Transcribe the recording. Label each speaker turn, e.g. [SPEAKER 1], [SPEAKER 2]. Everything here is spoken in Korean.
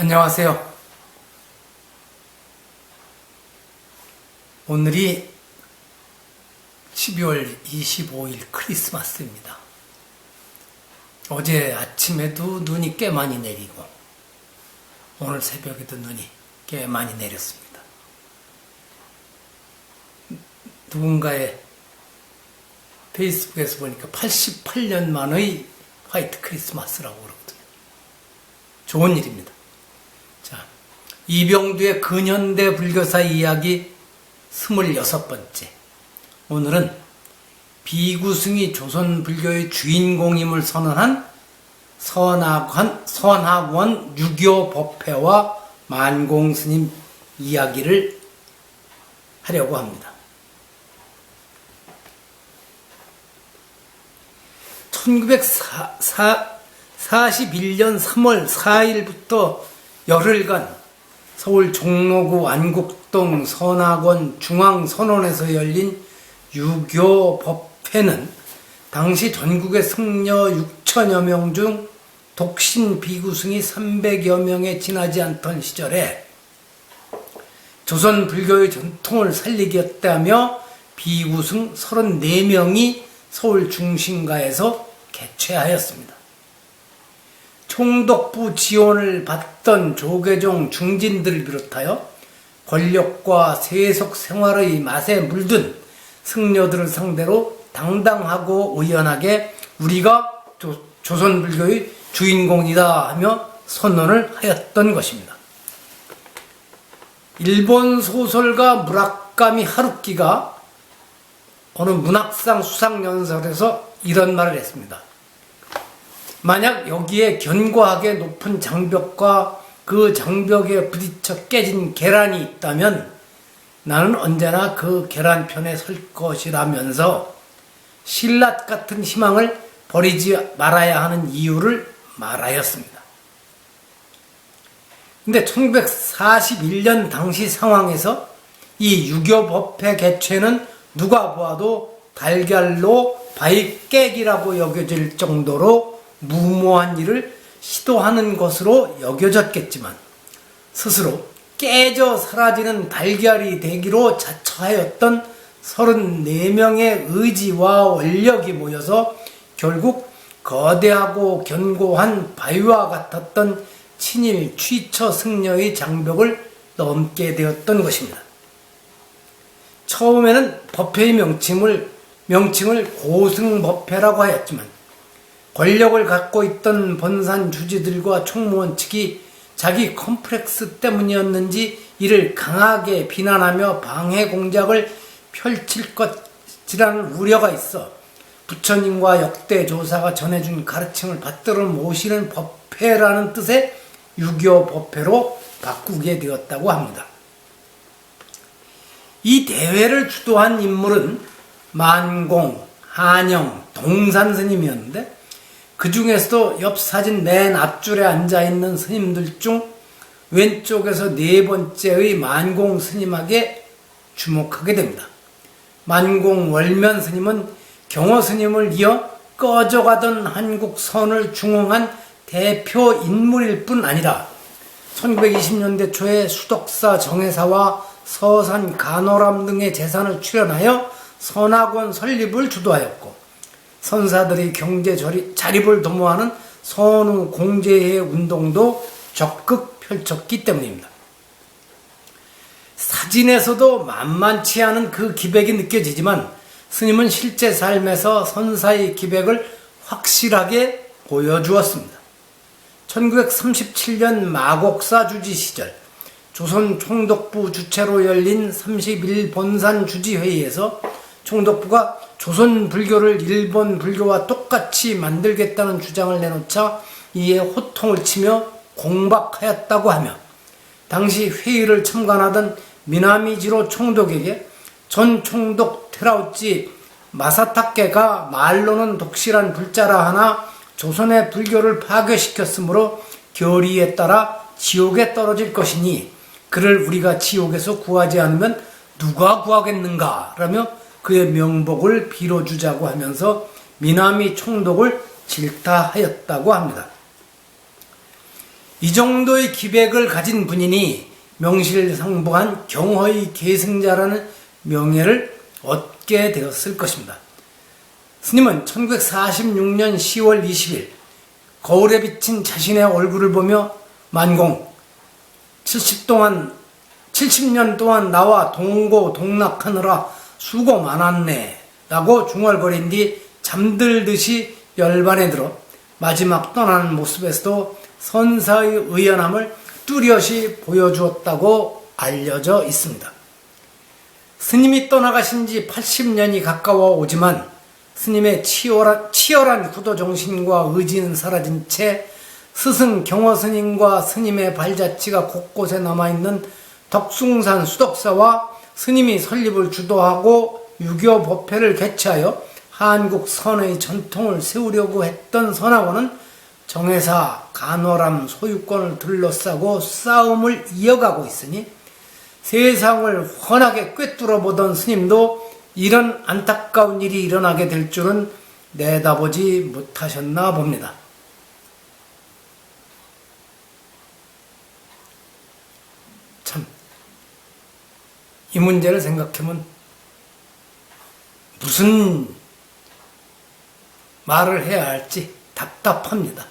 [SPEAKER 1] 안녕하세요. 오늘이 12월 25일 크리스마스입니다. 어제 아침에도 눈이 꽤 많이 내리고 오늘 새벽에도 눈이 꽤 많이 내렸습니다. 누군가의 페이스북에서 보니까 88년 만의 화이트 크리스마스라고 그러거든요. 좋은 일입니다. 자, 이병두의 근현대 불교사 이야기 26번째. 오늘은 비구승이 조선 불교의 주인공임을 선언한 선학원 유교 법회와 만공스님 이야기를 하려고 합니다. 1941년 3월 4일부터 열흘간 서울 종로구 안국동 선학원 중앙선원에서 열린 유교법회는 당시 전국의 승려 6천여 명 중 독신 비구승이 300여 명에 지나지 않던 시절에 조선 불교의 전통을 살리겠다며 비구승 34명이 서울 중심가에서 개최하였습니다. 총독부 지원을 받던 조계종 중진들을 비롯하여 권력과 세속 생활의 맛에 물든 승려들을 상대로 당당하고 의연하게 우리가 조선 불교의 주인공이다 하며 선언을 하였던 것입니다. 일본 소설가 무라카미 하루키가 어느 문학상 수상연설에서 이런 말을 했습니다. 만약 여기에 견고하게 높은 장벽과 그 장벽에 부딪혀 깨진 계란이 있다면 나는 언제나 그 계란편에 설 것이라면서 신라 같은 희망을 버리지 말아야 하는 이유를 말하였습니다. 근데 1941년 당시 상황에서 이 유교법회 개최는 누가 보아도 달걀로 바위 깨기라고 여겨질 정도로 무모한 일을 시도하는 것으로 여겨졌겠지만 스스로 깨져 사라지는 달걀이 되기로 자처하였던 34명의 의지와 원력이 모여서 결국 거대하고 견고한 바위와 같았던 친일 취처 승려의 장벽을 넘게 되었던 것입니다. 처음에는 법회의 명칭을 고승법회라고 하였지만 권력을 갖고 있던 본산 주지들과 총무원 측이 자기 컴플렉스 때문이었는지 이를 강하게 비난하며 방해 공작을 펼칠 것이라는 우려가 있어 부처님과 역대 조사가 전해준 가르침을 받들어 모시는 법회라는 뜻의 유교 법회로 바꾸게 되었다고 합니다. 이 대회를 주도한 인물은 만공, 한영, 동산 스님이었는데 그 중에서도 옆 사진 맨 앞줄에 앉아있는 스님들 중 왼쪽에서 네 번째의 만공 스님에게 주목하게 됩니다. 만공 월면 스님은 경호 스님을 이어 꺼져가던 한국 선을 중흥한 대표 인물일 뿐 아니라 1920년대 초에 수덕사 정혜사와 서산 간호람 등의 재산을 출연하여 선학원 설립을 주도하였고 선사들의 경제 자립을 도모하는 선후 공제의 운동도 적극 펼쳤기 때문입니다. 사진에서도 만만치 않은 그 기백이 느껴지지만 스님은 실제 삶에서 선사의 기백을 확실하게 보여주었습니다. 1937년 마곡사 주지 시절 조선 총독부 주최로 열린 31본산 주지회의에서 총독부가 조선 불교를 일본 불교와 똑같이 만들겠다는 주장을 내놓자 이에 호통을 치며 공박하였다고 하며 당시 회의를 참관하던 미나미지로 총독에게 전 총독 테라우치 마사타케가 말로는 독실한 불자라 하나 조선의 불교를 파괴시켰으므로 결의에 따라 지옥에 떨어질 것이니 그를 우리가 지옥에서 구하지 않으면 누가 구하겠는가 라며 그의 명복을 빌어주자고 하면서 미나미 총독을 질타하였다고 합니다. 이 정도의 기백을 가진 분이니 명실상부한 경허의 계승자라는 명예를 얻게 되었을 것입니다. 스님은 1946년 10월 20일 거울에 비친 자신의 얼굴을 보며 만공 70년 동안 나와 동고동락하느라 수고 많았네 라고 중얼거린 뒤 잠들듯이 열반에 들어 마지막 떠나는 모습에서도 선사의 의연함을 뚜렷이 보여주었다고 알려져 있습니다. 스님이 떠나가신 지 80년이 가까워 오지만 스님의 치열한 구도정신과 의지는 사라진 채 스승 경허스님과 스님의 발자취가 곳곳에 남아있는 덕숭산 수덕사와 스님이 설립을 주도하고 유교 법회를 개최하여 한국 선의 전통을 세우려고 했던 선학원은 정회사 간월암 소유권을 둘러싸고 싸움을 이어가고 있으니 세상을 훤하게 꿰뚫어 보던 스님도 이런 안타까운 일이 일어나게 될 줄은 내다보지 못하셨나 봅니다. 참, 이 문제를 생각하면 무슨 말을 해야 할지 답답합니다.